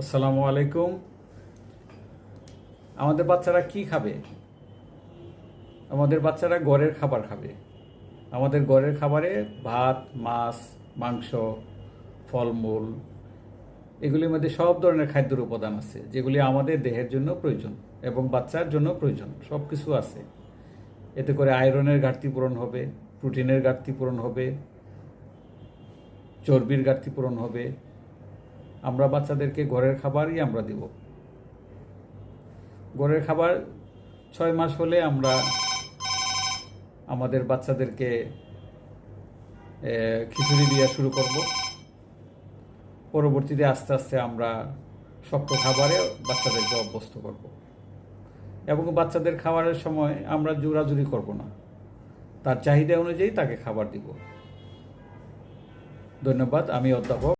আসসালামু আলাইকুম। আমাদের বাচ্চারা কি খাবে? আমাদের বাচ্চারা ঘরের খাবার খাবে। আমাদের ঘরের খাবারে ভাত, মাছ, মাংস, ফলমূল, এগুলির মধ্যে সব ধরনের খাদ্যের উপাদান আছে, যেগুলি আমাদের দেহের জন্য প্রয়োজন এবং বাচ্চার জন্য প্রয়োজন। সব কিছু আছে। এতে করে আয়রনের ঘাটতি পূরণ হবে, প্রোটিনের ঘাটতি পূরণ হবে, চর্বির ঘাটতি পূরণ হবে। আমরা বাচ্চাদেরকে ঘরের খাবারই আমরা দিব। ঘরের খাবার 6 মাস হলে আমরা আমাদের বাচ্চাদেরকে খিচুড়ি দেওয়া শুরু করব। পরবর্তীতে আস্তে আস্তে আমরা শক্ত খাবারে বাচ্চাদেরকে অভ্যস্ত করব এবং বাচ্চাদের খাবারের সময় আমরা জোরাজুরি করব না, তার চাহিদা অনুযায়ী তাকে খাবার দিব। ধন্যবাদ। আমি অধ্যাপক।